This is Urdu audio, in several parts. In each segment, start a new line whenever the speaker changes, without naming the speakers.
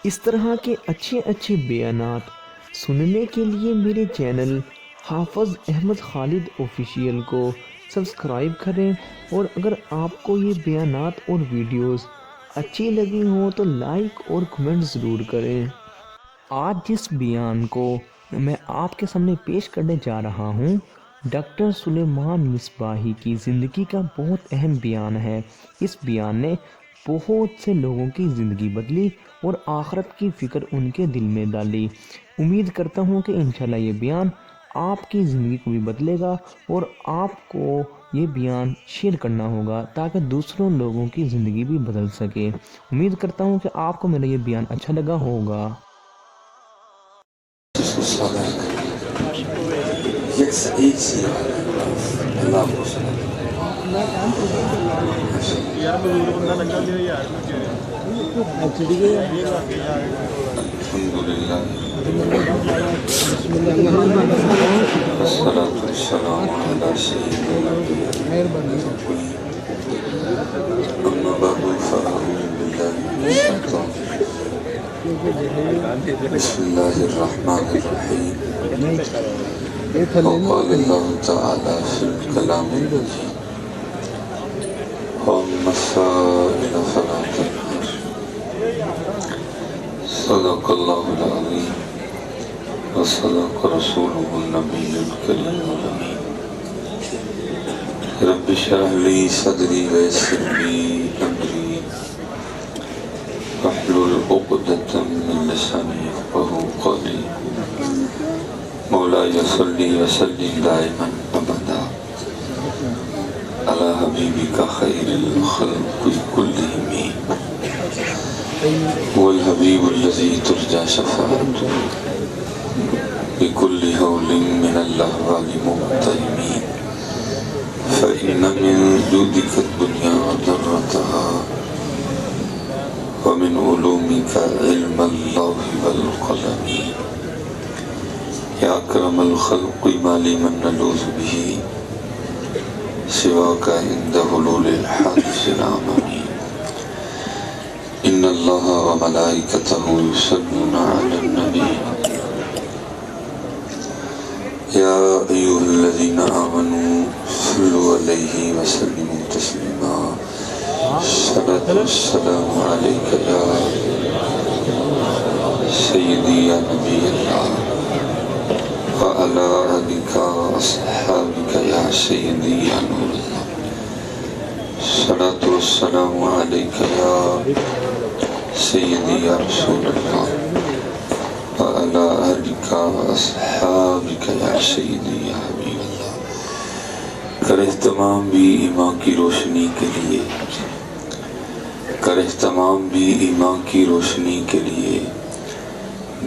اس طرح کے اچھے اچھے بیانات سننے کے لیے میرے چینل حافظ احمد خالد آفیشیل کو سبسکرائب کریں، اور اگر آپ کو یہ بیانات اور ویڈیوز اچھی لگی ہوں تو لائک اور کمنٹ ضرور کریں۔ آج جس بیان کو میں آپ کے سامنے پیش کرنے جا رہا ہوں، ڈاکٹر سلیمان مصباحی کی زندگی کا بہت اہم بیان ہے۔ اس بیان نے بہت سے لوگوں کی زندگی بدلی اور آخرت کی فکر ان کے دل میں ڈالی۔ امید کرتا ہوں کہ انشاءاللہ یہ بیان آپ کی زندگی کو بھی بدلے گا، اور آپ کو یہ بیان شیئر کرنا ہوگا تاکہ دوسروں لوگوں کی زندگی بھی بدل سکے۔ امید کرتا ہوں کہ آپ کو میرا یہ بیان اچھا لگا ہوگا۔
والصلاة والسلام على سيدنا أما بعد فأعوذ بالله من الشيطان بسم الله الرحمن الرحيم وقال الله تعالى في الكلام المجيد وأما السائل فلا تنهر صدق الله العظيم وصدق رسوله النبي الكريم الأمين رب اشرح لي صدري ويسر لي أمري واحلل عقدة من لساني يفقهوا قولي مولاي صل وسلم دائما أبدا على حبيبك خير الخلق كلهم هو الحبيب الذي ترجى شفاعته بكل هول من الأهوال مقتحمين فإن من جودك الدنيا وضرتها ومن علومك علم الله والقلم يا أكرم الخلق ما لي من نلوذ به سواك عند حلول الحادث العممي إن الله وملائكته يصلون على النبي يا أيها الذين آمنوا صلوا عليه وسلموا تسليما الصلاة والسلام عليك يا سيدي يا نبي الله وعلى آلك وأصحابك يا سيدي يا نور الله الصلاة والسلام عليك يا سيدي يا رسول الله وعلى آلك وأصحابك يا سيدي يا حبيب الله۔ کر اہتمام بھی ایمان کی روشنی کے لیے، کر اہتمام بھی ایمان کی روشنی کے لیے،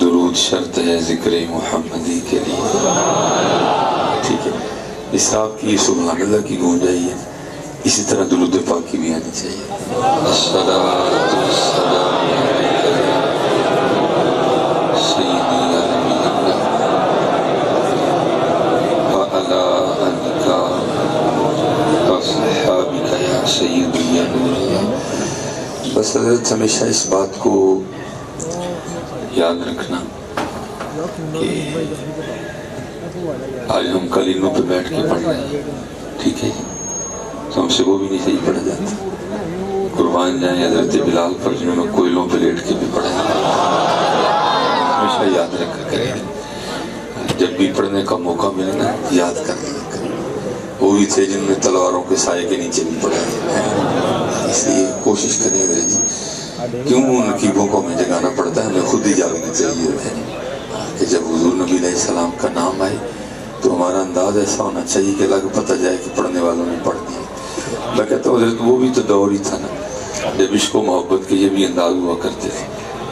درود شرط ہے ذکر محمدی کے لیے۔ ٹھیک ہے، اس آپ کی سبحان اللہ کی گونج آئی ہے، اسی طرح درود پاک کی بھی آنی چاہیے۔ الصلاۃ والسلام علیک یا سیدی یا نبی اللہ وعلی آلک وصحابک یا سیدی یا نور اللہ۔ بس حضرت ہمیشہ اس بات کو یاد رکھنا کہ آج ہم قلینوں پہ بیٹھ کے پڑھ رہے ہیں، ٹھیک ہے، تو ہم سے وہ بھی نہیں صحیح پڑھا جاتا۔ قربان جائیں حضرت بلال پر جنہوں نے کوئلوں پہ لیٹ کے بھی پڑھا ہے۔ ہمیشہ یاد رکھا کریں، جب بھی پڑھنے کا موقع ملے نا یاد کر لیا کریں۔ وہ بھی تھے جن نے تلواروں کے سائے کے نیچے بھی پڑھا ہے، اس لیے کوشش کریں حضرت جی، کیوں ان کی بھوکوں میں جگانا پڑتا ہے، ہمیں خود ہی جاگنا چاہیے کہ جب حضور نبی علیہ السلام کا نام آئے تو ہمارا انداز ایسا ہونا چاہیے کہ اللہ کو پتہ جائے کہ پڑھنے والوں نے پڑھ دیا۔ میں کہتا ہوں حضرت وہ بھی تو دور ہی تھا نا جب عشق و محبت کے یہ بھی انداز ہوا کرتے تھے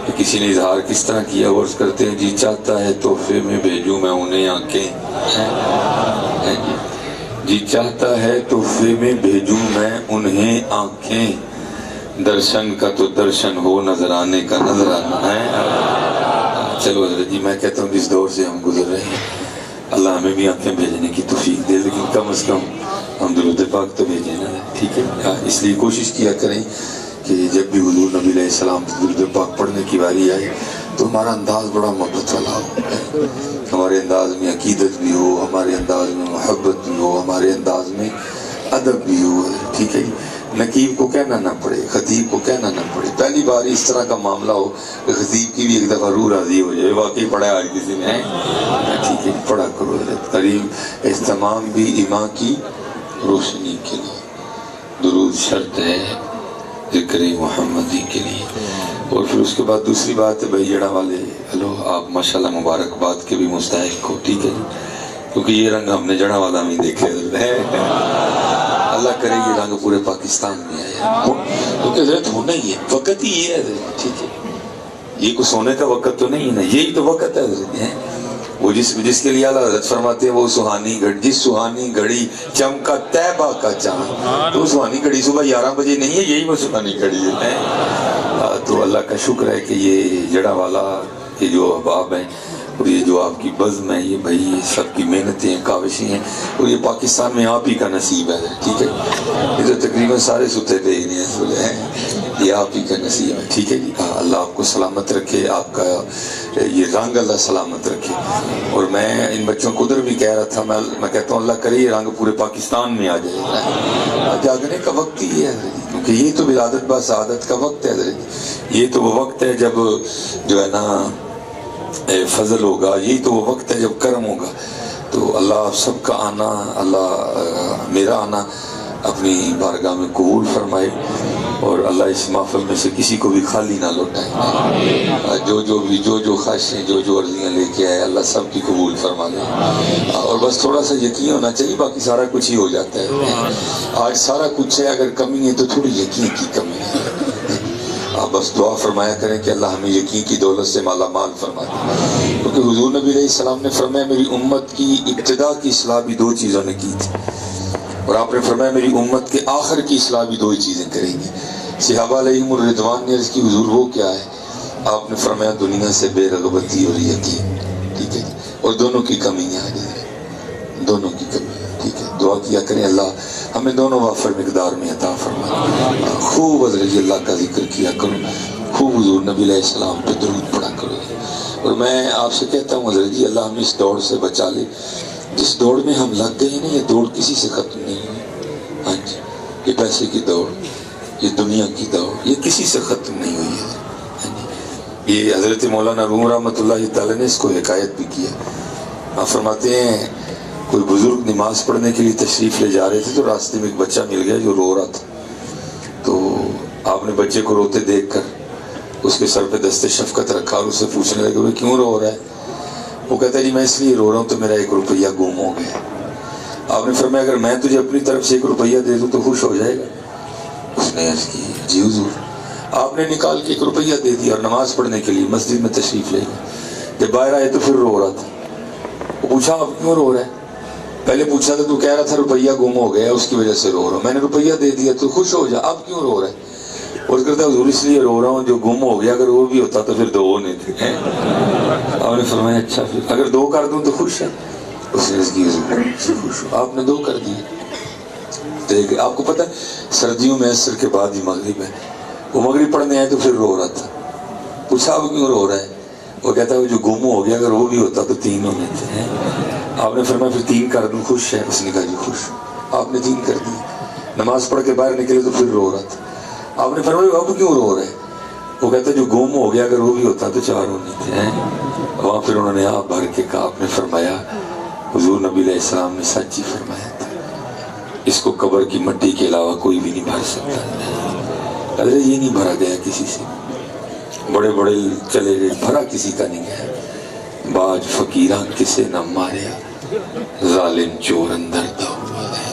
کہ کسی نے اظہار کس طرح کیا، عرض کرتے ہیں جی چاہتا ہے تحفے میں بھیجوں میں انہیں آنکھیں، جی چاہتا ہے تحفے میں بھیجوں میں انہیں آنکھیں، درشن کا تو درشن ہو، نظر آنے کا نظر آنا ہے۔ چلو حضرت جی میں کہتا ہوں جس دور سے ہم گزر رہے ہیں اللہ ہمیں بھی آنکھیں بھیجنے کی توفیق دے، لیکن کم از کم ہم درود پاک تو بھیجیں نا، ٹھیک ہے۔ اس لیے کوشش کیا کریں کہ جب بھی حضور نبی علیہ السلام درود پاک پڑھنے کی باری آئے تو ہمارا انداز بڑا محبت والا ہو، ہمارے انداز میں عقیدت بھی ہو، ہمارے انداز میں محبت بھی ہو، ہمارے انداز میں ادب بھی ہو، ٹھیک ہے جی۔ نقیب کو کہنا نہ پڑے، خطیب کو کہنا نہ پڑے، پہلی بار اس طرح کا معاملہ ہو کہ خطیب کی بھی ایک دفعہ روح راضی ہو جائے، واقعی پڑھا ہے آج کسی نے، ٹھیک ہے پڑھا کرو حضرت کریم اہتمام بھی ایمان کی روشنی کے لیے، درود شرط ہے ذکر محمدی کے لیے۔ اور پھر اس کے بعد دوسری بات ہے بھائی جڑا والے، ہلو آپ ماشاءاللہ مبارکباد کے بھی مستحق ہو، ٹھیک ہے جی، کیونکہ یہ رنگ ہم نے جڑا والا نہیں دیکھے ہے، اللہ کرے یہ رنگ پورے پاکستان میں آیا، کیونکہ حضرت ہونا ہی ہے، وقت ہی یہ ہے حضرت، ٹھیک ہے، یہ کوئی سونے کا وقت تو نہیں ہے نا، یہی تو وقت ہے حضرت، وہ جس کے لیے اللہ حضرت فرماتے ہیں وہ سہانی گھڑی، جس سہانی گھڑی چمکا طیبہ کا چاند، تو سہانی گھڑی صبح 11 بجے نہیں ہے، یہی وہ سہانی گھڑی ہے۔ تو اللہ کا شکر ہے کہ یہ جڑا والا کے جو احباب ہیں اور یہ جو آپ کی بزم ہے، یہ بھائی یہ سب کی محنتیں ہیں، کاوشیں ہیں، اور یہ پاکستان میں آپ ہی کا نصیب ہے، ٹھیک ہے، یہ تو تقریباً سارے ستے پہ ہی نہیں ہیں، یہ آپ ہی کا نصیب ہے، ٹھیک ہے جی۔ اللہ آپ کو سلامت رکھے، آپ کا یہ رنگ اللہ سلامت رکھے۔ اور میں ان بچوں کو ادھر بھی کہہ رہا تھا، میں کہتا ہوں اللہ کرے یہ رنگ پورے پاکستان میں آ جائے، جاگنے کا وقت ہی ہے، کیونکہ یہ تو ولادت با سعادت کا وقت ہے، یہ تو وہ وقت ہے جب جو ہے نا فضل ہوگا، یہی تو وہ وقت ہے جب کرم ہوگا۔ تو اللہ آپ سب کا آنا، اللہ میرا آنا اپنی بارگاہ میں قبول فرمائے، اور اللہ اس محفل میں سے کسی کو بھی خالی نہ لوٹائے، جو خواہشیں جو عرضیاں لے کے آئے اللہ سب کی قبول فرما لے، اور بس تھوڑا سا یقین ہونا چاہیے، باقی سارا کچھ ہی ہو جاتا ہے۔ آج سارا کچھ ہے، اگر کمی ہے تو تھوڑی یقین کی کمی ہے۔ آپ بس دعا فرمایا کریں کہ اللہ ہمیں یقین کی دولت سے مالا مال فرما دے، کیونکہ حضور نبی علیہ السلام نے فرمایا میری امت کی ابتدا کی اصلاح بھی 2 چیزوں نے کی تھی، اور آپ نے فرمایا میری امت کے آخر کی اصلاح بھی 2 ہی چیزیں کریں گی۔ صحابہ علیہم الرضوان نے عرض کی حضور وہ کیا ہے؟ آپ نے فرمایا دنیا سے بے رغبتی اور یقین، ٹھیک ہے، اور دونوں کی کمیاں ہیں، دونوں کی کمی ہے، ٹھیک ہے۔ دعا کیا کریں اللہ ہمیں دونوں وافر مقدار میں عطا فرمائے، خوب حضرت اللہ کا ذکر کیا کرو، خوب حضور نبی علیہ السلام پہ درود پڑھا کرو، اور میں آپ سے کہتا ہوں حضرت جی اللہ ہمیں اس دوڑ سے بچا لے، جس دوڑ میں ہم لگ گئے نا، یہ دوڑ کسی سے ختم نہیں ہوئی، ہاں جی، یہ پیسے کی دوڑ، یہ دنیا کی دوڑ، یہ کسی سے ختم نہیں ہوئی ہے، ہاں جی۔ یہ حضرت مولانا روم رحمۃ اللہ تعالی نے اس کو حکایت بھی کیا، آپ فرماتے ہیں کوئی بزرگ نماز پڑھنے کے لیے تشریف لے جا رہے تھے تو راستے میں ایک بچہ مل گیا جو رو رہا تھا، تو آپ نے بچے کو روتے دیکھ کر اس کے سر پہ دست شفقت رکھا اور اسے پوچھنے لگے وہ کیوں رو رہا ہے؟ وہ کہتا ہے جی میں اس لیے رو رہا ہوں تو میرا 1 روپیہ گم ہو گیا۔ آپ نے فرمایا اگر میں تجھے اپنی طرف سے 1 روپیہ دے دوں تو خوش ہو جائے گا؟ اس نے عرض کی جی حضور۔ آپ نے نکال کے 1 روپیہ دے دیا اور نماز پڑھنے کے لیے مسجد میں تشریف لے گئے۔ جب باہر آئے تو پھر رو رہا تھا، وہ پوچھا آپ کیوں رو رہے ہیں؟ پہلے پوچھا تھا تو کہہ رہا تھا روپیہ گم ہو گیا اس کی وجہ سے رو رہا ہوں، میں نے روپیہ دے دیا تو خوش ہو جا، اب کیوں رو رہا ہے؟ اور کرتا حضور اس لیے رو رہا ہوں جو گم ہو گیا، اگر وہ بھی ہوتا تو پھر 2 ہونے تھے۔ آپ نے فرمایا اچھا پھر اگر 2 کر دوں تو خوش ہے؟ اس نے اس کی خوش ہو، آپ نے 2 کر دیے۔ دیکھ آپ کو پتہ سردیوں میں عصر کے بعد ہی مغرب ہے، وہ مغرب پڑھنے آئے تو پھر رو رہا تھا، پوچھا اب کیوں رو رہا ہے؟ وہ کہتا ہے جو گم ہو گیا اگر وہ بھی ہوتا تو 3 ہونے تھے۔ آپ نے فرمایا پھر 3 کر دوں خوش ہے؟ اس نے کہا جی خوش۔ آپ نے 3 کر دی، نماز پڑھ کے باہر نکلے تو پھر رو رہا تھا۔ آپ نے فرمایا اب کیوں رو رہے؟ وہ کہتا ہے جو گم ہو گیا اگر وہ بھی ہوتا تو 4 ہونے تھے۔ وہاں پھر انہوں نے آپ بھر کے کہا، آپ نے فرمایا حضور نبی علیہ السلام نے سچ ہی فرمایا تھا، اس کو قبر کی مٹی کے علاوہ کوئی بھی نہیں بھر سکتا۔ حضرت یہ نہیں بھرا گیا کسی سے، بڑے بڑے چلے گئے، بھرا کسی کا نہیں گیا۔ باج فقیراں کسے نہ ماریا، ظالم چور اندر دہوا ہے۔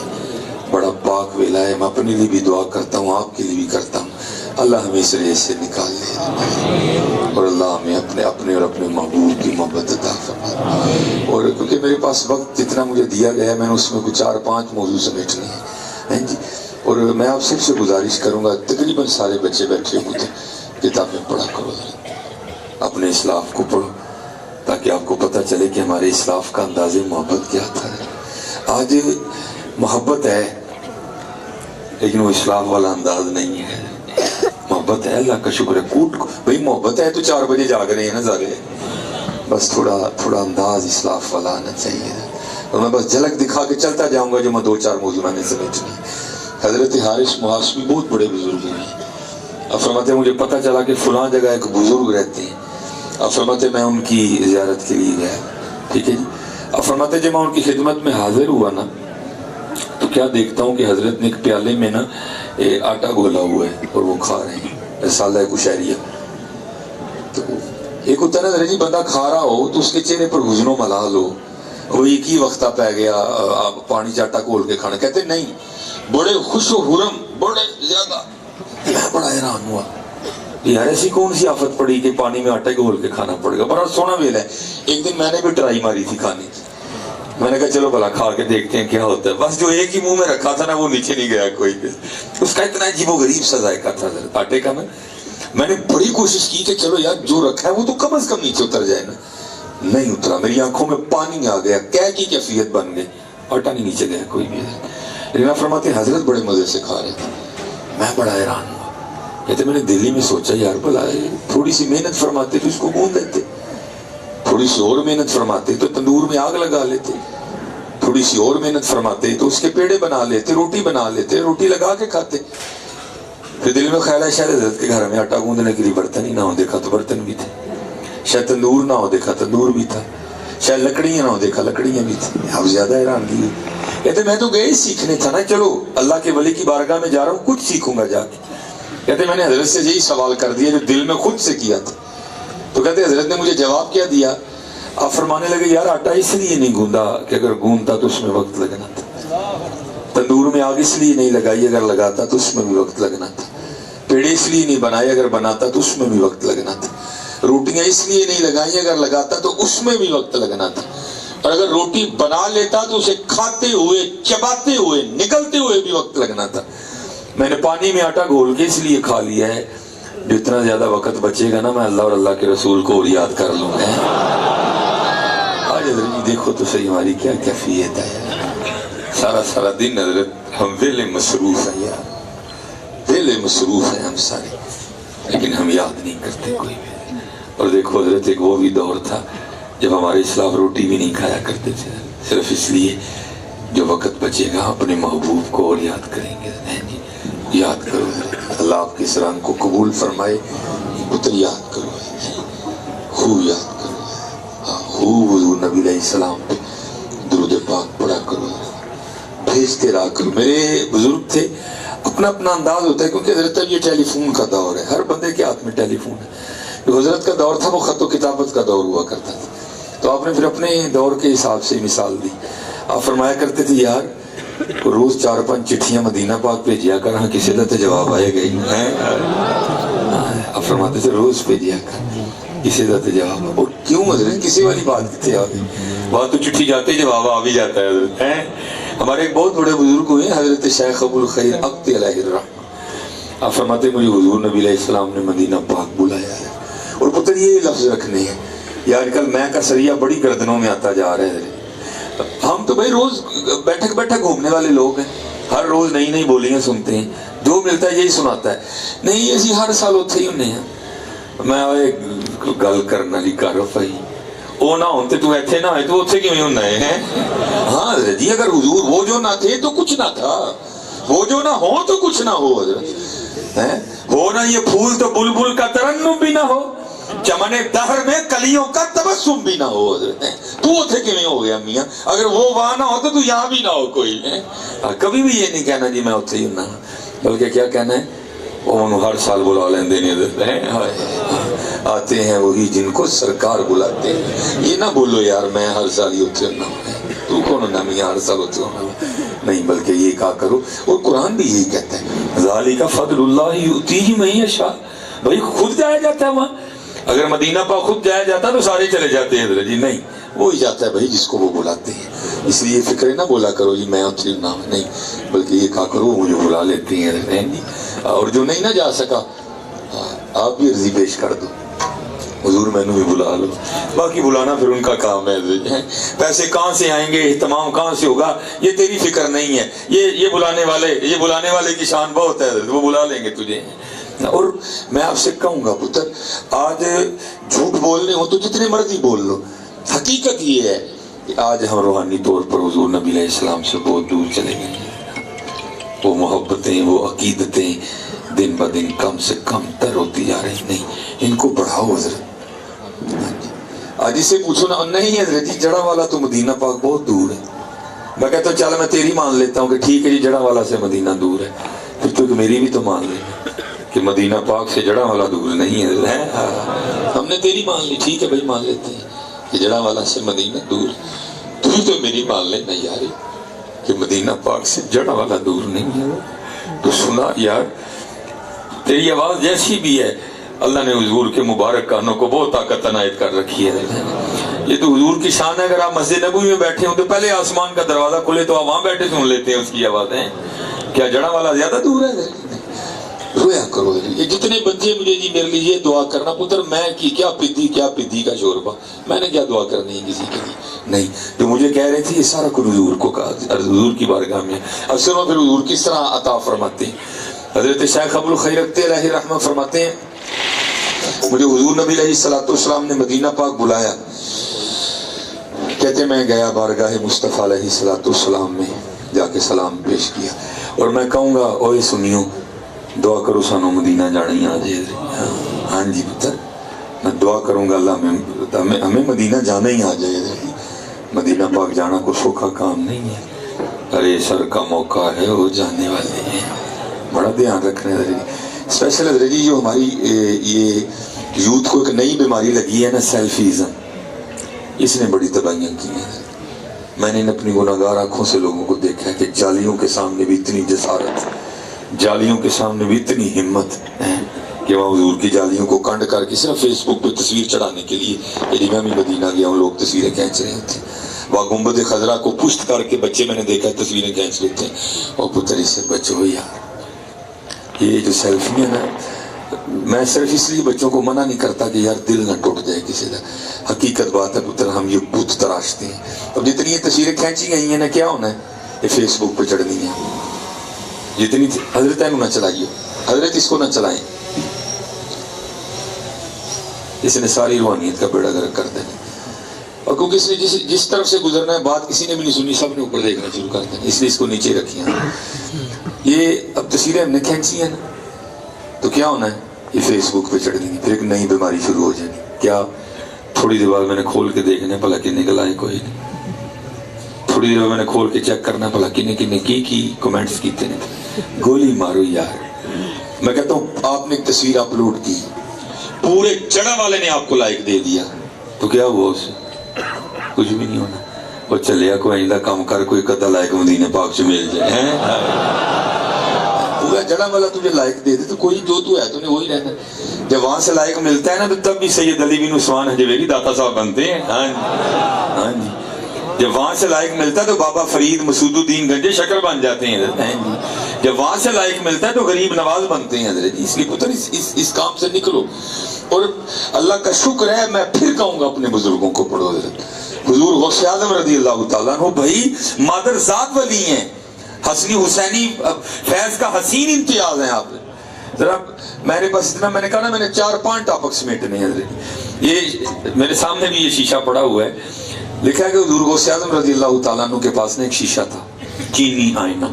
بڑا پاک ویلا ہے، میں اپنے لیے بھی دعا کرتا ہوں، آپ کے لیے بھی کرتا ہوں، اللہ ہمیں اس ریس سے نکال لے، اور اللہ ہمیں اپنے اور اپنے محبوب کی محبت عطا فرمائے۔ اور کیونکہ میرے پاس وقت جتنا مجھے دیا گیا ہے میں نے اس میں کچھ 4-5 موضوع سمیٹنے ہیں جی، اور میں آپ سب سے گزارش کروں گا، تقریباً سارے بچے بیٹھے ہوتے کتابیں پڑھا کرو، اپنے اسلاف کو پڑھو تاکہ آپ کو پتہ چلے کہ ہمارے اسلاف کا انداز محبت کیا تھا۔ آج محبت ہے لیکن وہ اسلاف والا انداز نہیں ہے، محبت ہے اللہ کا شکر ہے. کوٹ بھائی محبت ہے تو 4 بجے جاگ رہے ہیں نا سارے. بس تھوڑا انداز اسلاف والا آنا چاہیے. اور میں بس جھلک دکھا کے چلتا جاؤں گا جو میں 2-4 موضوع میں نے سمجھنی. حضرت حارث محاسبی بہت بڑے بزرگ ہیں. اب فرماتے ہیں مجھے پتہ چلا کہ فلاں جگہ ایک بزرگ رہتے ہیں. اب فرماتے ہیں میں ان کی زیارت کے لیے گیا. ٹھیک ہے جی. اب فرماتے ہیں جب میں ان کی خدمت میں حاضر ہوا نا تو کیا دیکھتا ہوں کہ حضرت نے ایک پیالے میں نا آٹا گھولا ہوا ہے اور وہ کھا رہے ہیں رسالہ کشیریہ. تو ایک ہوتا ہے نا جی بندہ کھا رہا ہو تو اس کے چہرے پر حزن و ملال ہو. وہ ایک ہی وقتہ پہ گیا آپ پانی چاٹا کھول کے کھانا. کہتے نہیں بڑے خوش و حرم بڑے زیادہ. میں بڑا حیران ہوا یار ایسی کون سی آفت پڑی کہ پانی میں آٹا گھول کے کھانا پڑے گا. بڑا سونا ویل ہے. ایک دن میں نے بھی ٹرائی ماری تھی کھانے کی. میں نے کہا چلو بھلا کھا کے دیکھتے ہیں کیا ہوتا ہے. بس جو ایک ہی منہ میں رکھا تھا نا وہ نیچے نہیں گیا کوئی. اس کا اتنا عجیب و غریب سا ذائقہ تھا آٹے کا. میں نے بڑی کوشش کی کہ چلو یار جو رکھا ہے وہ تو کم از کم نیچے اتر جائے نا. نہیں اترا. میری آنکھوں میں پانی آ گیا. کیا کی کیفیت بن گئی. آٹا نہیں نیچے گیا کوئی بھی. لیکن فرماتے حضرت بڑے مزے سے کھا رہے تھے. میں بڑا حیران ہوا. کہتے میں نے دلی میں سوچا یار بھلا تھوڑی سی محنت فرماتے تو اس کو گون دیتے. تھوڑی سی اور محنت فرماتے تو تندور میں آگ لگا لیتے. تھوڑی سی اور محنت فرماتے تو اس کے پیڑے بنا لیتے. روٹی بنا لیتے. روٹی لگا کے کھاتے. پھر دل میں خیال ہے شاید حضرت کے گھر میں آٹا گوندنے کے لیے برتن ہی نہ ہو. دیکھا تو برتن بھی تھے. شاید تندور نہ ہو. دیکھا تندور بھی تھا. شاید لکڑیاں نہ ہو. دیکھا لکڑیاں بھی تھیں. اب زیادہ حیران کی. کہتے میں تو گئے سیکھنے تھا نا. چلو اللہ کے ولی کی بارگاہ میں جا رہا ہوں کچھ سیکھوں گا جا کے. کہتے میں نے حضرت سے یہی سوال کر دیا جو دل میں خود سے کیا تھا. تو کہتے حضرت نے مجھے جواب کیا دیا. آپ فرمانے لگے یار آٹا اس لیے نہیں گوندا کہ اگر گوندتا تو اس میں وقت لگنا تھا. تندور میں آگ اس لیے نہیں لگائی اگر لگاتا تو اس میں بھی وقت لگنا تھا. پیڑے اس لیے نہیں بنائے اگر بناتا تو اس میں بھی وقت لگنا تھا. روٹیاں اس لیے نہیں لگائی اگر لگاتا تو اس میں بھی وقت لگنا تھا. اور اگر روٹی بنا لیتا تو اسے کھاتے ہوئے چباتے ہوئے نگلتے ہوئے بھی وقت لگنا تھا. میں نے پانی میں آٹا گھول کے اس لیے کھا لیا ہے جتنا زیادہ وقت بچے گا نا میں اللہ اور اللہ کے رسول کو اور یاد کر لوں گا. آج حضرت جی دیکھو تو صحیح ہماری کیا کیفیت ہے. سارا دن حضرت ہم ویلے مصروف ہیں یار. ویلے مصروف ہیں ہم سارے. لیکن ہم یاد نہیں کرتے کوئی بھی. اور دیکھو حضرت ایک وہ بھی دور تھا جب ہمارے اسلام روٹی بھی نہیں کھایا کرتے تھے صرف اس لیے جو وقت بچے گا اپنے محبوب کو اور یاد کریں گے. یاد کرو اللہ آپ کے سلام کو قبول فرمائے. پتر یاد کرو خوب یاد کرو. خوب حضور نبی علیہ السلام پہ درود پاک پڑھا کرو. بھیجتے رہا کرو. میرے بزرگ تھے اپنا انداز ہوتا ہے کیونکہ حضرت یہ ٹیلی فون کا دور ہے. ہر بندے کے ہاتھ میں ٹیلی فون ہے. جو حضرت کا دور تھا وہ خط و کتابت کا دور ہوا کرتا تھا. تو آپ نے پھر اپنے دور کے حساب سے مثال دی. آپ فرمایا کرتے تھے یار روز 4-5 چٹھیاں مدینہ پاک بھیجیا کر. ہاں کسی طرح جواب آئے گئی ہیں. آپ فرماتے تھے روز بھیجیا کر کسی طرح جواب. اور کیوں حضرت کسی والی بات کتنے آ گئی. بات تو چٹھی جاتے جواب آ بھی جاتا ہے حضرت. ہمارے ایک بہت بڑے بزرگ ہوئے حضرت شیخ ابو الخیر اقت علیہ الرحمہ. آپ فرماتے مجھے حضور نبی علیہ السلام نے مدینہ پاک بلایا ہے. اور پتر یہ لفظ رکھنے ہیں. یا آج کل میں کا سریہ بڑی گردنوں میں آتا جا رہا ہے. ہم تو بھائی روز بیٹھک گھومنے والے لوگ ہیں. ہر روز نئی بولیاں سنتے ہیں. جو ملتا ہے یہی سناتا ہے. نہیں ایسی ہر سال اتھے ہی ہونے ہیں. میں گل کرنا لی کر پائی وہ نہ ہوتے تو ایتھے نہ ہوئے تو اتھے کیوں ہونا ہے. ہاں حضرت جی اگر حضور وہ جو نہ تھے تو کچھ نہ تھا. وہ جو نہ ہو تو کچھ نہ ہو حضرت. ہو نہ یہ پھول تو بلبل کا ترنم بھی نہ ہو. چمن دہر میں کلیوں کا تبسم بھی نہ ہو حضرت. تو اتھے کیوں ہو گیا میاں. اگر وہ وہاں نہ ہو تو یہاں بھی نہ ہو کوئی. کبھی بھی یہ نہیں کہنا جی میں اتھے ہی ہونا. بلکہ کیا کہنا ہے وہ ہر سال بلا لیندے نہیں. آتے ہیں وہی جن کو سرکار بلاتے ہیں. یہ نہ بولو یار میں ہر سال ہی اتھے ہونا ہوں. تو کون ہونا میاں ہر سال اتھے ہونا نہیں. بلکہ یہ کہا کرو. اور قرآن بھی یہی کہتا ہے ذالک فضل اللہ یؤتیہ من یشاء. بھائی خود جایا جاتا ہے وہاں. اگر مدینہ پاک خود جایا جاتا تو سارے چلے جاتے ہیں حضرت جی. نہیں وہی جاتا ہے بھائی جس کو وہ بلاتے ہیں. اس لیے فکر نہ بولا کرو جی میں اتھے نہ نہیں. بلکہ یہ کہا کرو مجھے بلا لیتے ہیں. اور جو نہیں نہ جا سکا آپ بھی عرضی پیش کر دو حضور میں نے بھی بلا لو. باقی بلانا پھر ان کا کام ہے. پیسے کہاں سے آئیں گے اہتمام کہاں سے ہوگا یہ تیری فکر نہیں ہے. یہ بلانے والے کی شان بہت ہے. وہ بلا لیں گے تجھے. اور میں آپ سے کہوں گا پتر، آج جھوٹ بولنے ہو تو جتنے مرضی بول لو، حقیقت یہ ہے کہ آج ہم روحانی طور پر حضور نبی علیہ السلام سے بہت دور چلے گئے ہیں۔ وہ محبتیں، وہ عقیدتیں دن بہ دن کم سے کم تر ہوتی جا رہی، نہیں ان کو بڑھاؤ حضرت۔ آج اسے پوچھو نا، نہیں حضرت جی جڑا والا تو مدینہ پاک بہت دور ہے۔ میں کہتا ہوں چل میں تیری مان لیتا ہوں کہ ٹھیک ہے جی جڑا والا سے مدینہ دور ہے، پھر تو میری بھی تو مان لینا کہ مدینہ پاک سے جڑا والا دور نہیں ہے۔ ہم نے تیری مان لی، ٹھیک ہے بھائی مان لیتے ہیں کہ جڑا والا سے مدینہ دور، تو میری مان لینا یار کہ مدینہ پاک سے جڑا والا دور نہیں ہے۔ تو سنا یار، تیری آواز جیسی بھی ہے، اللہ نے حضور کے مبارک کانوں کو بہت طاقت عنایت کر رکھی ہے۔ یہ تو حضور کی شان ہے، اگر آپ مسجد نبوی میں بیٹھے ہوں تو پہلے آسمان کا دروازہ کھلے تو آپ وہاں بیٹھے سن لیتے ہیں اس کی آوازیں۔ کیا جڑا والا زیادہ دور ہے؟ رویا کرو یہ جتنے بچے مجھے جی میرے لیے یہ دعا کرنا پتر، میں کی کیا پدی کا شوربہ، میں نے کیا دعا کرنی ہے کسی کے لیے نہیں۔ جو مجھے کہہ رہے تھے یہ سارا کچھ حضور کو کہا، حضور کی بارگاہ میں اب سنو پھر حضور کس طرح عطا فرماتے ہیں۔ حضرت شیخ ابو الخیر علیہ رحمہ فرماتے ہیں مجھے حضور نبی علیہ السلام نے مدینہ پاک بلایا، کہتے میں گیا بارگاہ مصطفیٰ علیہ السلام میں جا کے سلام پیش کیا، اور میں کہوں گا اوے سنیو دعا کرو سانو مدینہ جانے آ جائے۔ ہاں جی پتر میں دعا کروں گا اللہ ہمیں مدینہ جانا ہی آ جائے۔ مدینہ پاک جانا کوئی سوکھا کام نہیں ہے، ارے سر کا موقع ہے وہ جانے والے ہیں، بڑا دھیان رکھنا ہے۔ اسپیشل حضرت جی جو ہماری یہ یوتھ کو ایک نئی بیماری لگی ہے نا، سیلفیزم، اس نے بڑی تباہیاں کی ہیں۔ میں نے اپنی گناہگار آنکھوں سے لوگوں کو دیکھا ہے کہ جالیوں کے سامنے بھی اتنی جسارت، جالیوں کے سامنے بھی اتنی ہمت ہے کہ وہاں حضور کی جالیوں کو کنڈ کر کے صرف فیس بک پہ تصویر چڑھانے کے لیے کہ میں بھی مدینہ گیا ہوں، لوگ تصویریں کھینچ رہے ہوتے ہیں۔ وہاں گنبد خضرا کو پشت کر کے بچے میں نے دیکھا تصویریں کھینچ لیتے ہیں۔ اور پتر اس سے بچو یار، یہ جو سیلفی ہے نا، میں صرف اس لیے بچوں کو منع نہیں کرتا کہ یار دل نہ ٹوٹ جائے کسی کا، حقیقت بات ہے پتر ہم یہ بت تراشتے ہیں۔ اب جتنی یہ تصویریں کھینچی گئی ہیں نا، کیا ہونا ہے یہ فیس بک پہ چڑھنی ہے، جتنی حضرت نہ چلائیے، حضرت اس کو نہ چلائیں، اس نے ساری روحانیت کا بیڑا گرک کر دینا۔ اور کیونکہ اس نے جس طرف سے گزرنا ہے بات کسی نے بھی نہیں سنی، سب نے اوپر دیکھنا شروع کر دیا، اس لیے اس کو نیچے رکھیا۔ یہ اب تصویریں ہم نے کھینچی ہیں نا تو کیا ہونا ہے یہ فیس بک پہ چڑھ گئی، پھر ایک نئی بیماری شروع ہو جائے گی۔ کیا تھوڑی دیر بعد میں نے کھول کے دیکھنا ہے بھلا کنے کا لائک ہوئی نہیں، تھوڑی دیر بعد میں نے کھول کے چیک کرنا ہے بھلا کنے کی کمنٹس کیتے نہیں۔ گولی مارو یار، میں کہتا ہوں آپ نے ایک تصویر اپلوڈ کی، پورے چڑھا والے نے آپ کو لائک دے دیا تو کیا ہوا اس سے؟ کچھ بھی نہیں ہونا۔ وہ چلیا کوئی آئندہ کام کر، کوئی قدہ لائک مدینہ پاک سے مل جائے، پورا جڑا والا تجھے لائک دے دے تو کوئی جو تو ہے تو نے وہی رہنا۔ جب وہاں سے لائک ملتا ہے نا تو تب بھی سید علی بن عثمان حجویری داتا صاحب بنتے ہیں۔ ہاں جی، جب وہاں سے لائک ملتا ہے تو بابا فرید مسعود الدین گنجے شکر بن جاتے ہیں۔ جب وہاں سے لائک ملتا ہے تو غریب نواز بنتے ہیں حضرت۔ اس لیے پتر اس کام سے نکلو، اور اللہ کا شکر ہے، میں پھر کہوں گا اپنے بزرگوں کو پڑھو حضرت۔ حضور غوث اعظم رضی اللہ تعالیٰ عنہ بھائی مادر ذات ولی ہیں، حسنی حسینی فیض کا حسین امتیاز ہیں آپ۔ ذرا میرے پاس اتنا، میں نے کہا نا میں نے 4-5 ٹاپک سمیٹنے ہیں حضرت۔ یہ میرے سامنے بھی یہ شیشہ پڑا ہوا ہے، لکھا ہے کہ حضور غوث اعظم رضی اللہ تعالیٰ عنہ کے پاس نے ایک شیشہ تھا، چینی آئینہ،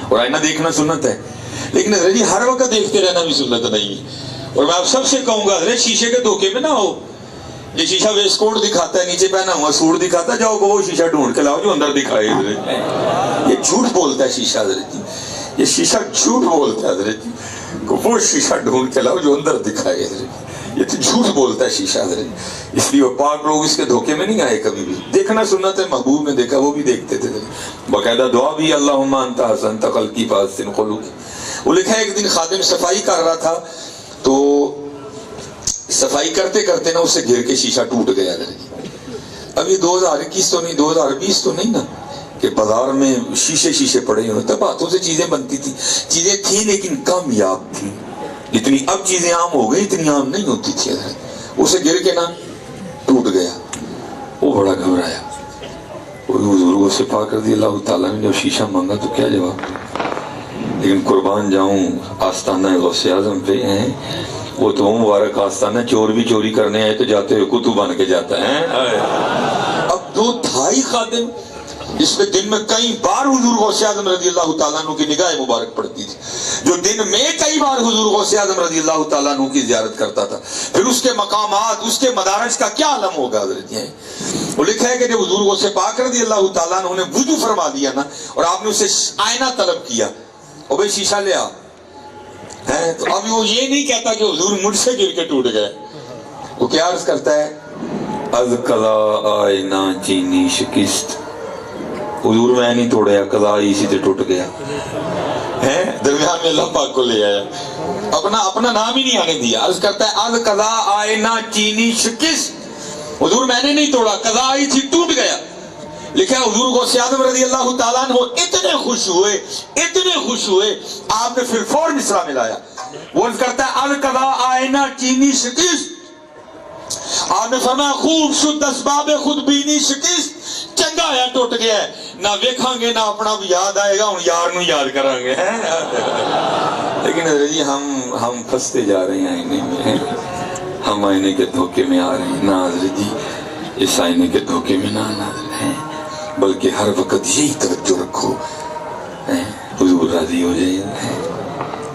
اور آئینہ دیکھنا سنت ہے، لیکن حضرت جی ہر وقت دیکھتے رہنا بھی سنت نہیں ہے۔ اور میں آپ سب سے کہوں گا حضرت شیشے کے دھوکے میں نہ ہو۔ یہ شیشہ ویسٹ کوٹ دکھاتا ہے، نیچے پہنا ہوا سوٹ دکھاتا ہے، جاؤ وہ شیشہ ڈھونڈ کے لاؤ جو اندر دکھائے حضرت۔ یہ جھوٹ بولتا ہے شیشہ حضرت جی، یہ شیشہ جھوٹ بولتا ہے حضرت جی، وہ شیشہ ڈھونڈ کے لاؤ جو اندر دکھائے حضرت۔ یہ تو جھوٹ بولتا ہے شیشہ حضرت، اس لیے وہ پاک لوگ اس کے دھوکے میں نہیں آئے کبھی بھی۔ دیکھنا سنت ہے، محبوب نے دیکھا وہ بھی دیکھتے تھے، باقاعدہ دعا بھی اللہم انت احسنت خلقی فاحسن خلقی۔ وہ لکھا ہے ایک دن خادم صفائی کر رہا تھا تو صفائی کرتے کرتے نا اسے گر کے شیشہ ٹوٹ گیا حضرت۔ اب یہ 2021 تو نہیں، 2020 تو نہیں نا کہ بازار میں شیشے پڑے ہوئے، تب ہاتھوں سے چیزیں بنتی تھی، چیزیں تھیں لیکن کامیاب تھیں۔ اتنی اب چیزیں عام ہو گئی، اتنی عام نہیں ہوتی تھی حضرت۔ اسے گر کے نا ٹوٹ گیا، وہ بڑا گھبرایا۔ حضور سے پاک رضی اللہ تعالیٰ نے جب شیشہ مانگا تو کیا جواب؟ لیکن قربان جاؤں آستانہ غوث اعظم پہ ہیں، وہ تو مبارک آستانہ چور بھی چوری کرنے آئے تو جاتے ہوئے کتب بن کے جاتا ہے۔ اب دو تھائی خادم جس میں دن میں کئی بار حضور غوث اعظم رضی اللہ تعالیٰ عنہ کی نگاہ مبارک پڑتی تھی، جو دن میں کئی بار حضور غوث اعظم رضی اللہ تعالیٰ عنہ کی زیارت کرتا تھا، پھر اس کے مقامات، اس کے مدارج کا کیا عالم ہوگا حضرت جی۔ وہ لکھا ہے کہ جب حضور غوث پاک رضی اللہ تعالیٰ عنہ نے وضو فرما دیا نا، اور آپ نے اسے آئینہ طلب کیا، اور بھئی شیشہ لے آ، تو اب وہ یہ نہیں کہتا کہ حضور مجھ سے گر کے ٹوٹ گئے، وہ کیا عرض کرتا ہے؟ از قضا آئینہ چینی شکست، حضور میں نہیں توڑیا، قضا اسی سے ٹوٹ گیا ہے۔ درمیان میں اللہ پاک کو لے آیا، اپنا نام ہی نہیں آنے دیا، عرض کرتا ہے از قضا آئینہ چینی شکست، حضور میں نے نہیں توڑا، قضا اسی ٹوٹ گیا۔ لکھا حضور غوث اعظم رضی اللہ تعالیٰ عنہ اتنے خوش ہوئے، آپ نے پھر فور مصرع ملایا، وہ عرض کرتا ہے از قضا آئینہ چینی شکست، آپ نے فرمایا خوب شد اسباب خود بینی شکست، چنگا ہے ٹوٹ گیا ہے، نہ ویکھاں گے نہ اپنا بھی یاد آئے گا، ہوں یار نو یاد کریں گے۔ لیکن حضرت جی ہم پھنستے جا رہے ہیں آئینے میں، ہم آئینے کے دھوکے میں آ رہے ہیں۔ نہ حضرت جی اس آئینے کے دھوکے میں نہ آنا ہے، بلکہ ہر وقت یہی توجہ رکھو حضور راضی ہو جائے۔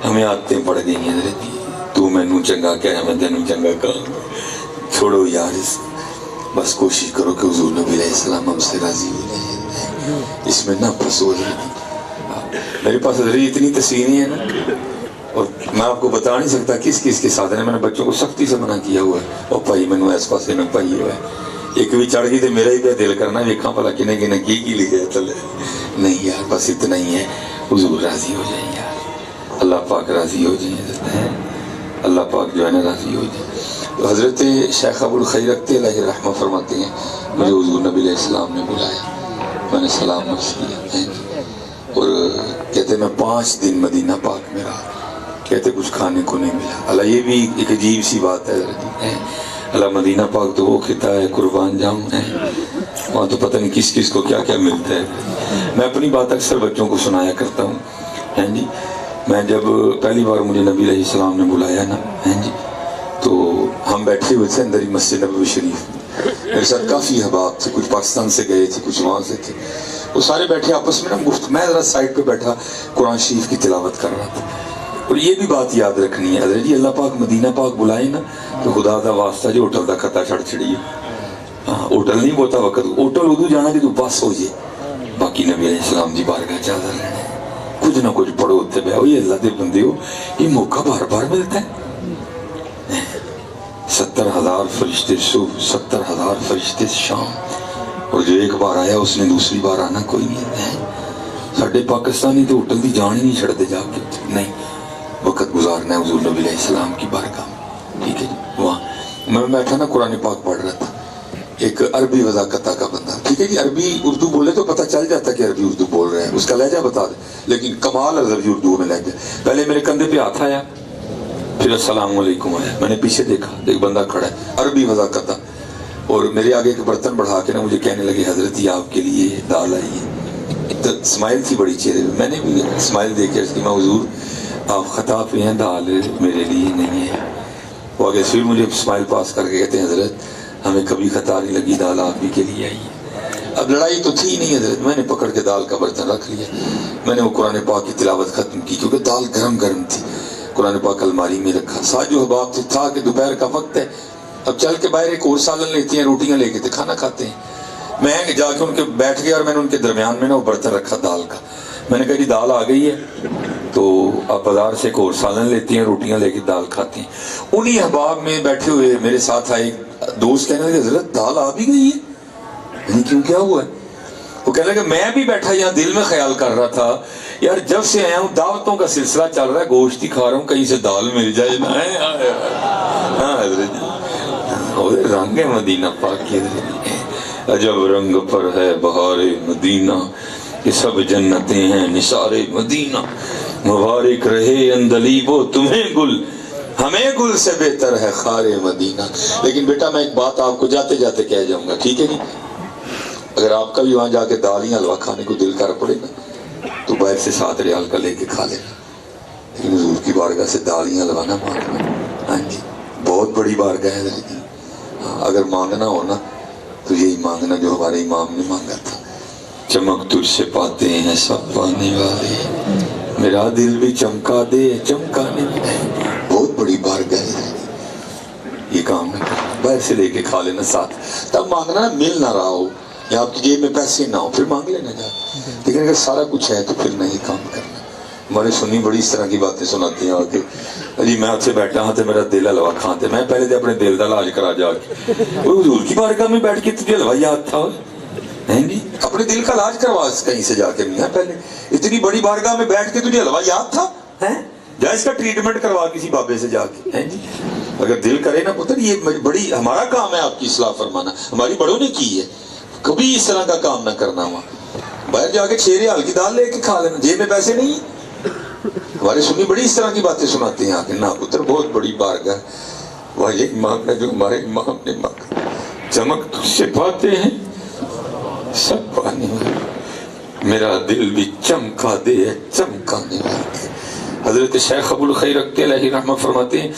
ہمیں عادتیں پڑ گئی ہیں حضرت جی، تو میں نو چنگا کہہ میں تینوں چنگا کہوں، چھوڑو یار، بس کوشش کرو کہ حضور نبی علیہ السلام ہم سے راضی ہو جائے، اس میں نہ پھنسو۔ میرے پاس حضرت اتنی تصویریں ہیں نا، اور میں آپ کو بتا نہیں سکتا کس کے ساتھ ہے۔ میں نے بچوں کو سختی سے منع کیا ہوا ہے، اور بھائی میں نے اس پاس نہ پائی ہوا ہے، ایک بھی چڑھ گئی تو میرا ہی پہ دل کرنا ویکھاں بھلا کنے کی لکھے چلے، نہیں یار بس اتنا ہی ہے، حضور راضی ہو جائیں یار، اللہ پاک راضی ہو جائیں، اللہ پاک جو ہے نا راضی ہو جائیں۔ تو حضرت شیخ ابو الخیر رکھتے علیہ رحمہ فرماتے ہیں مجھے حضور نبی علیہ السلام نے بلایا، میں نے سلام عرض کیا، اور کہتے میں 5 دن مدینہ پاک میں رہا، کہتے کچھ کھانے کو نہیں ملا۔ اللہ یہ بھی ایک عجیب سی بات ہے اللہ، مدینہ پاک تو وہ خطہ ہے قربان جاؤں ہے، وہاں تو پتہ نہیں کس کو کیا کیا ملتا ہے۔ میں اپنی بات اکثر بچوں کو سنایا کرتا ہوں، ہیں جی، میں جب پہلی بار مجھے نبی علیہ السلام نے بلایا نا، ہیں جی، تو ہم بیٹھے ہوئے تھے اندر ہی مسجد نبوی شریف، میرے ساتھ کافی احباب تھے، کچھ پاکستان سے گئے تھے، کچھ وہاں سے تھے، وہ سارے بیٹھے آپس میں نا گفت، میں ذرا سائڈ پہ بیٹھا قرآن شریف کی تلاوت کر رہا تھا۔ اور یہ بھی بات یاد رکھنی ہے حضرت جی، اللہ پاک مدینہ پاک بلائے نا تو خدا دا واسطہ جو ہوٹل دا خطہ چھڑ چھڑیے، ہوٹل نہیں بوتا وقت، ہوٹل ادو جانا کہ تو بس ہو جائے، باقی نبی علیہ السلام دی بارگاہ چادر لینا، کچھ نہ کچھ پڑھو ہوتے بے ہوئی اللہ دے بندے ہو، یہ موقع بار بار ملتا ہے۔ 70,000 فرشتے صبح، 70,000 فرشتے شام، اور جو ایک بار آیا اس نے دوسری بار آنا کوئی نہیں ہے۔ ساڑھے پاکستانی تو ہوٹل دی جان ہی نہیں چھڑتے جا کے، نہیں وقت گزارنا ہے حضور نبی علیہ السلام کی بارگاہ میں، ٹھیک ہے جی۔ وہاں میں بیٹھا نا قرآن پاک پڑھ رہا تھا، ایک عربی وضاقتہ کا بندہ، ٹھیک ہے جی، عربی اردو بولے تو پتہ چل جاتا کہ عربی اردو بول رہے ہیں، اس کا لہجہ بتا دے، لیکن کمال عربی اردو میں لہجہ۔ پہلے میرے کندھے پہ ہاتھ آیا، پھر السلام علیکم آیا، میں نے پیچھے دیکھا، ایک بندہ کھڑا ہے عربی وضاقتہ، اور میرے آگے ایک برتن بڑھا کے نا مجھے کہنے لگے حضرت یہ آپ کے لیے دال آئی ہے، تو اسمائل تھی بڑی چہرے پہ، میں نے بھی اسمائل دیکھ کے اس کی میں حضور آپ خطا پہ ہیں، دال میرے لیے نہیں ہے۔ وہ آگے پھر مجھے اسمائل پاس کر کے کہتے ہیں حضرت ہمیں کبھی خطا نہیں لگی، دال آپ ہی کے لیے آئی ہے۔ اب لڑائی تو تھی نہیں حضرت، میں نے پکڑ کے دال کا برتن رکھ لیا، میں نے وہ قرآن پاک کی تلاوت ختم کی، کیونکہ دال گرم گرم تھی، قرآن پاک الماری میں رکھا، ساتھ جو احباب تھا کہ دوپہر کا وقت ہے، اب چل کے باہر ایک اور سالن لیتی ہیں، روٹیاں لے کے تھے، کھانا کھاتے ہیں، میں جا کے ان کے بیٹھ گیا، اور میں نے ان کے درمیان میں نا وہ برتن رکھا دال کا، میں نے کہا جی دال آ گئی ہے، تو آپ بازار سے ایک اور سالن لیتی ہیں، روٹیاں لے کے دال کھاتی ہیں۔ انہی احباب میں بیٹھے ہوئے میرے ساتھ آئے دوست، کہنے لگے حضرت دال آ بھی گئی ہے، یعنی کیوں کیا ہوا ہے؟ وہ کہنے لگے میں بھی بیٹھا یہاں دل میں خیال کر رہا تھا یار جب سے آیا ہوں دعوتوں کا سلسلہ چل رہا ہے، گوشت ہی کھا رہا ہوں، کہیں سے دال مل جائے نا۔ ہاں حضرت جی رنگ ہے مدینہ پاک کی، عجب رنگ پر ہے بہار مدینہ، یہ سب جنتیں ہیں نثار مدینہ، مبارک رہے اندلیب و تمہیں گل، ہمیں گل سے بہتر ہے خار مدینہ۔ لیکن بیٹا میں ایک بات آپ کو جاتے جاتے کہہ جاؤں گا، ٹھیک ہے جی، اگر آپ کا بھی وہاں جا کے دال یا حلوہ کھانے کو دل کر پڑے نا تو باہر سے 7 ریال کا لے کے کھا لینا، لیکن حضور کی بارگاہ سے دالیاں لگانا مانگنا، ہاں جی بہت بڑی بارگاہ ہے حضرت کی۔ اگر مانگنا ہو نا تو یہی مانگنا جو ہمارے امام نے مانگا تھا، چمک تجھ سے پاتے ہیں سب پانے والے، میرا دل بھی چمکا دے چمکانے والے۔ بہت بڑی بارگاہ ہے، یہ کام نہ کرنا، باہر سے لے کے کھا لینا ساتھ، تب مانگنا مل نہ رہا ہو یا آپ کی جیب میں پیسے نہ ہو پھر مانگ لینا جا، لیکن اگر سارا کچھ ہے تو پھر نہیں کام کرنا۔ ہمارے سنی بڑی اس طرح کی باتیں سناتی ہیں آگے، جی میں آپ سے بیٹھا ہاں تو میرا دل حلوہ کھاتے، میں پہلے تو اپنے دل کا علاج کرا جا کے، وہ حضور کی بارگاہ میں بیٹھ کے تجھے حلوہ یاد تھا جی، اپنے دل کا علاج کروا کہیں سے جا کے، میاں پہلے اتنی بڑی بارگاہ میں بیٹھ کے تجھے حلوہ یاد تھا، جا اس کا ٹریٹمنٹ کروا کسی بابے سے جا کے جی۔ اگر دل کرے نا پتر، یہ بڑی ہمارا کام ہے آپ کی اصلاح فرمانا، ہماری بڑوں نے کی ہے، کبھی اس طرح کا کام نہ کرنا ہوا، باہر جا کے 6 ریال کی دال لے کے کھا لینا، جیب میں پیسے نہیں۔ ہمارے سنی بڑی اس طرح کی باتیں سناتے ہیں آگے، نہ پتر بہت بڑی بارگاہ، وہ یہ مانگنا جو ہمارے امام نے مانگا، چمک تجھ سے پاتے ہیں سب پانے والے، میرا دل بھی چمکا دے چمکانے والے۔ حضرت شیخ ابو الخیر رکھتے علیہ رحمہ فرماتے ہیں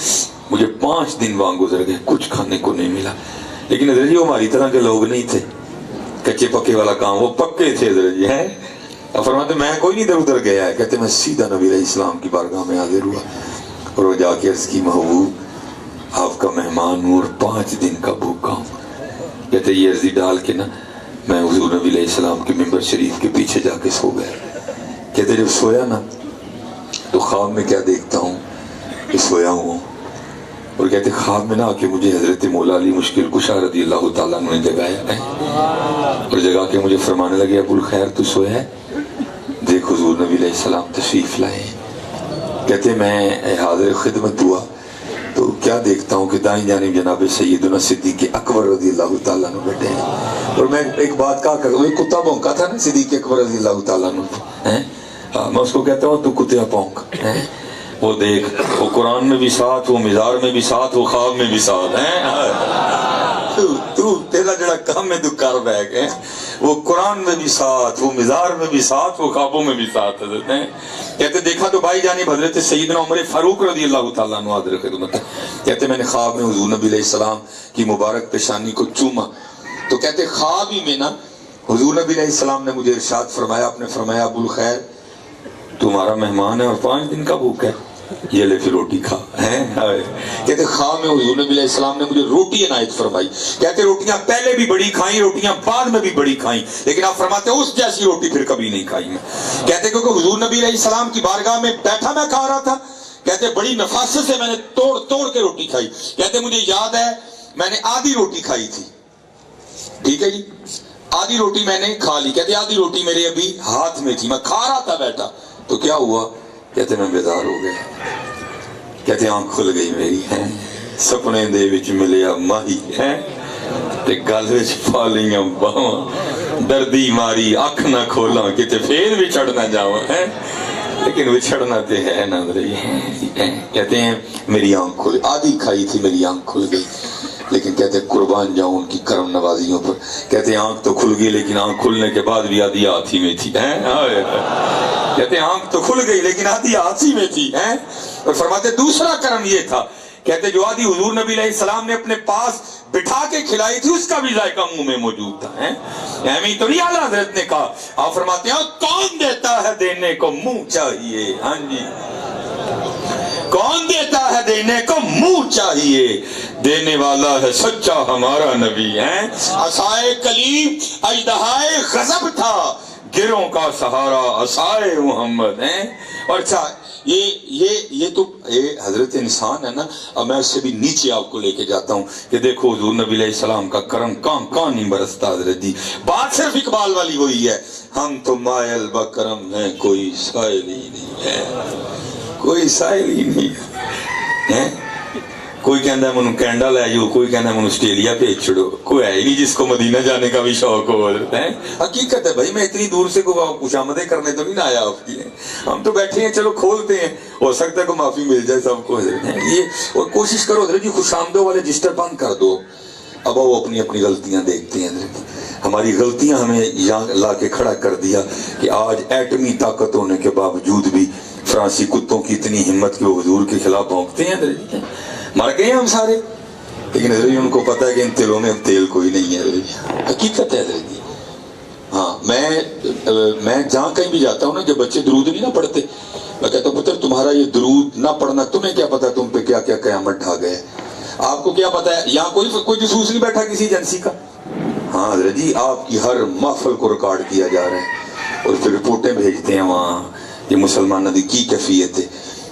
مجھے 5 دن وہاں گزر گئے، کچھ کھانے کو نہیں ملا، لیکن حضرت جی وہ ہماری طرح کے لوگ نہیں تھے، کچے پکے والا کام، وہ پکے تھے حضرت جی ہیں۔ اب فرماتے میں کوئی نہیں ادھر ادھر گیا ہے، کہتے میں سیدھا نبی علیہ السلام کی بارگاہ میں حاضر ہوا اور وہ جا کے عرض کی محبوب آپ کا مہمان ہوں اور 5 دن کا بھوکا ہوں، کہتے یہ عرضی ڈال کے نا میں حضور نبی علیہ السلام کے ممبر شریف کے پیچھے جا کے سو گیا، کہتے جب سویا نا تو خواب میں کیا دیکھتا ہوں کہ سویا ہوں، اور کہتے خواب میں نہ آ کے مجھے حضرت مولا علی مشکل کشا رضی اللہ تعالیٰ نے جگایا ہے، اور جگا کے مجھے فرمانے لگے ابو الخیر تو سویا ہے، دیکھ حضور نبی علیہ السلام تشریف لائے ہیں۔ کہتے میں حاضر خدمت ہوا تو کیا دیکھتا ہوں کہ دائیں جانب جناب سیدنا صدیق اکبر رضی اللہ تعالیٰ عنہ بیٹھے ہیں، اور میں ایک بات کہا کرتا ہوں، کتا بھونکا تھا نا صدیق اکبر رضی اللہ تعالیٰ عنہ، میں اس کو کہتا ہوں تو کتیا پونک، وہ دیکھ وہ قرآن میں بھی ساتھ، وہ مزار میں بھی ساتھ، وہ خواب میں بھی ساتھ تو تیرا جڑا کام ہے تو کر بیٹھ ہے، وہ قرآن میں بھی ساتھ، وہ مزار میں بھی ساتھ، وہ خوابوں میں بھی ساتھ حضرت ہیں۔ کہتے دیکھا تو بھائی جانب حضرت سیدنا عمر فاروق رضی اللہ تعالیٰ عنہ حاضر خدمت ہے، کہتے میں نے خواب میں حضور نبی علیہ السلام کی مبارک پیشانی کو چوما، تو کہتے خواب ہی میں نا حضور نبی علیہ السلام نے مجھے ارشاد فرمایا، آپ نے فرمایا ابو الخیر تمہارا مہمان ہے اور 5 دن کا بھوک ہے، یہ لے پھر روٹی کھا۔ کہتے خواب میں حضور نبی علیہ السلام نے مجھے روٹی عنایت فرمائی، کہتے روٹیاں پہلے بھی بڑی کھائیں، روٹیاں بعد میں بھی بڑی کھائیں، لیکن آپ فرماتے ہیں اس جیسی روٹی پھر کبھی نہیں کھائی میں۔ کہتے کیونکہ حضور نبی علیہ السلام کی بارگاہ میں بیٹھا میں کھا رہا تھا، کہتے بڑی نفاست سے میں نے توڑ کے روٹی کھائی، کہتے مجھے یاد ہے میں نے آدھی روٹی کھائی تھی، ٹھیک ہے جی، آدھی روٹی میں نے کھا لی، کہتے آدھی روٹی میرے ابھی ہاتھ میں تھی، میں کھا رہا تھا بیٹھا، تو کیا ہوا، کہتے میں بیدار ہو گیا، کہتے آنکھ کھل گئی میری، سپنے دے وچ ملیا ماہی تے گل وچ پالیاں باواں، دردی ماری اکھ نہ کھولاں کتے پھر بھی چڑھ نہ جاواں، لیکن وچھڑنا تے ہے نہ رہی۔ کہتے ہیں میری آنکھ کھل، آدھی کھائی تھی میری آنکھ کھل گئی، لیکن کہتے قربان جاؤں ان کی کرم نوازیوں پر، کہتے آنکھ تو کھل گئی لیکن آنکھ کھلنے کے بعد بھی آدھی ہاتھ ہی میں تھی، کہتے آنکھ تو کھل گئی لیکن آدھی ہاتھ ہی میں تھی، اور فرماتے دوسرا کرم یہ تھا، کہتے جو آدھی حضور نبی علیہ السلام نے اپنے پاس بٹھا کے کھلائی تھی اس کا بھی ذائقہ منہ میں موجود تھا، اہمی تو نہیں اعلیٰ حضرت نے کہا، آپ فرماتے ہیں کون دیتا ہے دینے کو منہ چاہیے، ہاں جی کون دیتا ہے دینے کو منہ چاہیے، دینے والا ہے سچا ہمارا نبی، عصائے کلیم اژدہائے غضب تھا، گروں کا سہارا عصائے محمد، اور اچھا یہ تو حضرت انسان ہے نا، اب میں اس سے بھی نیچے آپ کو لے کے جاتا ہوں کہ دیکھو حضور نبی علیہ السلام کا کرم کان کان نہیں برستا حضرت جی، بات صرف اقبال والی وہی ہے، ہم تو مائل بکرم ہیں کوئی سائل ہی نہیں ہے، کوئی سائل ہی نہیں ہے، کوئی کہندہ ہے منو کینیڈا لے جاؤ، کوئی کہندہ ہے منو آسٹریلیا بھیج چھوڑو، کوئی ہے ہی نہیں جس کو مدینہ جانے کا بھی شوق ہو، حقیقت ہے بھائی، میں اتنی دور سے خوش آمدیں کرنے تو نہیں آیا آپ کی، ہم تو بیٹھے ہیں چلو کھولتے ہیں، ہو سکتا ہے کوئی معافی مل جائے سب کو، یہ اور کوشش کرو حضرت جی خوش آمدوں والے رجسٹر بند کر دو، اب وہ اپنی اپنی غلطیاں دیکھتے ہیں حضرت، ہماری غلطیاں ہمیں یہاں لا کے کھڑا کر دیا کہ آج ایٹمی طاقت ہونے کے باوجود بھی فرانسی کتوں کی اتنی ہمت کہ وہ حضور کے خلاف بھونکتے ہیں. مر گئے ہم سارے, لیکن حضرت ان کو پتا ہے کہ ان تیلوں میں تیل کوئی نہیں ہے. حقیقت ہے حضرت. ہاں میں جہاں کہیں بھی جاتا ہوں نا, جب بچے درود نہیں نہ پڑھتے, میں کہتا ہوں پتر تمہارا یہ درود نہ پڑھنا تمہیں کیا پتا تم پہ کیا کیا قیامت ڈھا گئے, آپ کو کیا پتا ہے. یہاں کوئی جاسوس نہیں بیٹھا کسی ایجنسی کا. ہاں حضرت جی, آپ کی ہر محفل کو ریکارڈ کیا جا رہا ہے اور پھر رپورٹیں بھیجتے ہیں وہاں. یہ مسلمانوں کی کیفیت ہے,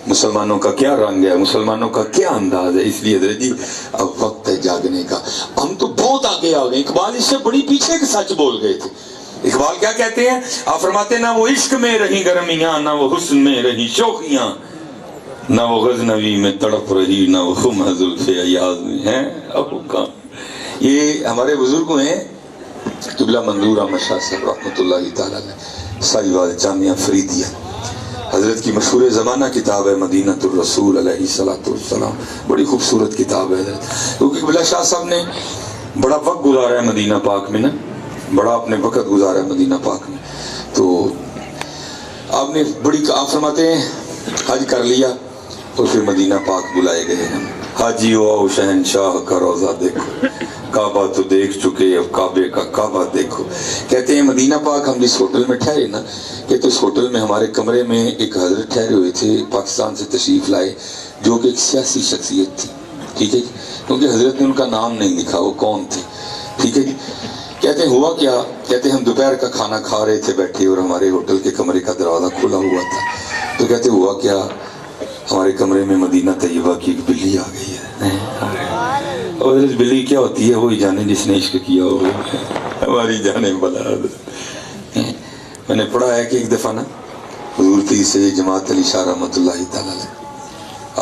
مسلمانوں کا کیا رنگ ہے, مسلمانوں کا کیا انداز ہے. اس لیے حضرت جی اب وقت ہے جاگنے کا. ہم تو بہت آگے آ گئے. اقبال اس سے بڑی پیچھے کے سچ بول گئے تھے. اقبال کیا کہتے ہیں, آپ فرماتے ہیں نہ وہ عشق میں رہی گرمیاں, نہ وہ حسن میں رہی شوخیاں, نہ وہ غزنوی میں تڑپ رہی, نہ وہ خم زلف ایاز میں ہیں اب کہاں. یہ ہمارے بزرگ ہیں قبلہ منظور احمد شاہ صاحب رحمۃ اللہ تعالیٰ علیہ, سائیوال جامعہ فریدیہ, حضرت کی مشہور زمانہ کتاب ہے مدینۃ الرسول علیہ الصلوۃ والسلام. بڑی خوبصورت کتاب ہے حضرت, کیونکہ قبلہ شاہ صاحب نے بڑا وقت گزارا ہے مدینہ پاک میں نا, بڑا اپنے وقت گزارا ہے مدینہ پاک میں. تو آپ نے آپ فرماتے ہیں حج کر لیا اور پھر مدینہ پاک بلائے گئے ہیں. حاجی آؤ شہنشاہ کا روزہ دیکھو, کعبہ تو دیکھ چکے اب کعبے کا کعبہ دیکھو. کہتے ہیں مدینہ پاک ہم جس ہوٹل میں ٹھہرے نا, کہ تو اس ہوٹل میں ہمارے کمرے میں ایک حضرت ٹھہرے ہوئے تھے, پاکستان سے تشریف لائے, جو کہ ایک سیاسی شخصیت تھی. ٹھیک ہے جی, کیونکہ حضرت نے ان کا نام نہیں لکھا وہ کون تھے. ٹھیک ہے جی. کہتے ہیں ہوا کیا, کہتے ہیں ہم دوپہر کا کھانا کھا رہے تھے بیٹھے, اور ہمارے ہوٹل کے کمرے کا دروازہ کھلا ہوا تھا. تو کہتے ہوا کیا, ہمارے کمرے میں مدینہ طیبہ کی ایک بلی آ گئی ہے. اور بلی کیا ہوتی ہے وہی جانے جس نے عشق کیا ہو, ہماری جانے بلا. میں نے پڑھا ہے کہ ایک دفعہ نا حضور پیر سے جماعت علی شاہ رحمۃ اللہ تعالیٰ علیہ,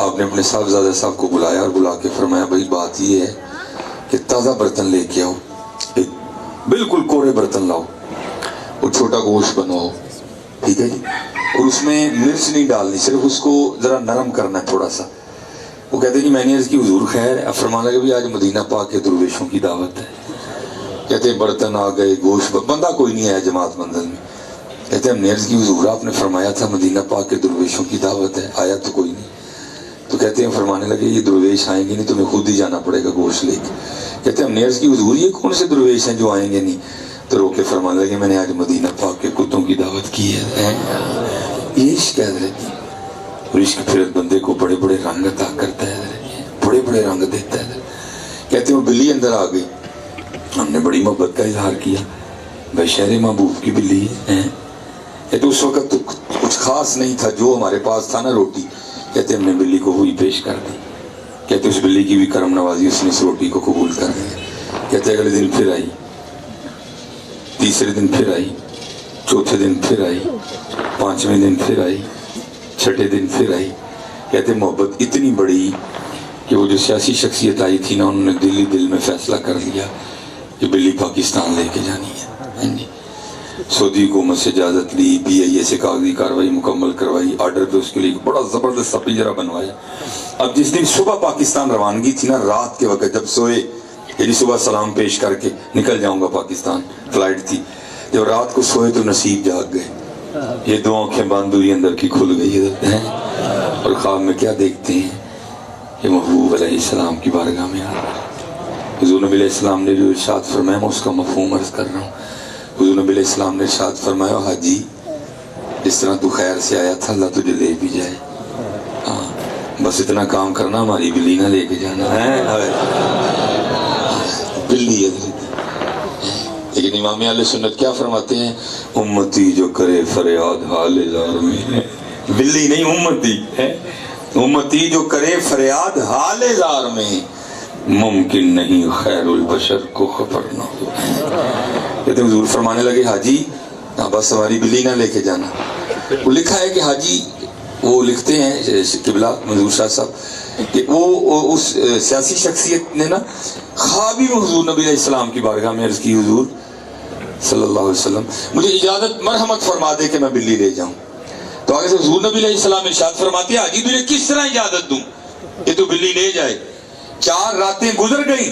آپ نے اپنے صاحبزادہ صاحب کو بلایا اور بلا کے فرمایا بھائی بات یہ ہے کہ تازہ برتن لے کے آؤ, ایک بالکل کوڑے برتن لاؤ, اور چھوٹا گوشت بنواؤ. ٹھیک ہے جی, اور اس میں مرچ نہیں ڈالنی, صرف اس کو ذرا نرم کرنا ہے تھوڑا سا. وہ کہتے ہیں جی میں نے عرض کی حضور خیر ہے. اب فرمانے لگے بھی آج مدینہ پاک کے درویشوں کی دعوت ہے. کہتے ہیں برتن آ گئے, گوشت, بندہ کوئی نہیں آیا جماعت منزل میں. کہتے ہیں ہم نے عرض کی حضور آپ نے فرمایا تھا مدینہ پاک کے درویشوں کی دعوت ہے, آیا تو کوئی نہیں. تو کہتے ہیں فرمانے لگے یہ درویش آئیں گے نہیں, تمہیں خود ہی جانا پڑے گا گوشت لے کے. کہتے ہیں ہم نے عرض کی حضور یہ کون سے درویش ہیں جو آئیں گے نہیں. تو رو کے فرمانے لگے میں نے آج مدینہ پاک کے کتوں کی دعوت کی ہے. یہ عشق ہے حضرت, اور عشق پھر بندے کو بڑے بڑے رنگ عطا کرتا ہے حضرت, بڑے بڑے رنگ دیتا ہے. کہتے ہیں وہ بلی اندر آ گئی, ہم نے بڑی محبت کا اظہار کیا, بھائی شہر محبوب کی بلی ہے. کہتے اس وقت تو کچھ خاص نہیں تھا, جو ہمارے پاس تھا نا روٹی, کہتے ہم نے بلی کو وہی پیش کر دی. کہتے اس بلی کی بھی کرم نوازی, اس نے اس روٹی کو قبول کر دیا. کہتے اگلے دن پھر آئی, تیسرے دن پھر آئی, چوتھے دن پھر آئی, پانچویں دن پھر آئی, چھٹے دن پھر آئی. کہتے محبت اتنی بڑی کہ وہ جو سیاسی شخصیت آئی تھی نا, انہوں نے دل میں فیصلہ کر لیا کہ بلی پاکستان لے کے جانی ہے. سعودی حکومت سے اجازت لی, PIA سے کاغذی کاروائی مکمل کروائی, آرڈر پہ اس کے لیے بڑا زبردست پنجرہ بنوایا. اب جس دن صبح پاکستان روانگی تھی نا, رات کے وقت جب سوئے, یعنی صبح سلام پیش کر کے نکل جاؤں گا پاکستان, فلائٹ تھی, جب رات کو سوئے تو نصیب جاگ گئے. یہ دو آنکھیں بند ہوئی, اندر کی کھل گئی ہے, اور خواب میں کیا دیکھتے ہیں, یہ محبوب علیہ السلام کی بارگاہ میں آ رہا ہے. حضور نبی علیہ السلام نے جو ارشاد فرمایا میں اس کا مفہوم عرض کر رہا ہوں. حضور نبی علیہ السلام نے ارشاد فرمایا حاجی جس طرح تو خیر سے آیا تھا اللہ تجھے لے بھی جائے, ہاں بس اتنا کام کرنا, ہماری بلی نہ لے کے جانا ہے. بلی ہے. لیکن امام اہل سنت کیا فرماتے ہیں, امتی جو کرے فریاد حال زار میں, بلی نہیں امتی ہے, امتی جو کرے فریاد حال زار میں, ممکن نہیں خیر البشر کو خبر نہ ہو. کہتے ہیں حضور فرمانے لگے حاجی بس ہماری بلی نہ لے کے جانا. وہ لکھا ہے کہ حاجی, وہ لکھتے ہیں قبلہ منظور شاہ صاحب کہ وہ اس سیاسی شخصیت نے نا خوابی میں حضور نبی علیہ السلام کی بارگاہ میں عرض کی, حضور صلی اللہ علیہ وسلم مجھے اجازت مرحمت فرما دے کہ میں بلی لے جاؤں. تو آگے سے حضور نبی علیہ السلام ارشاد فرماتے ہیں حاجی تجھے کس طرح اجازت دوں کہ تو بلی لے جائے. 4 راتیں گزر گئیں,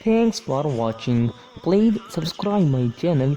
Thanks for watching. Please subscribe my channel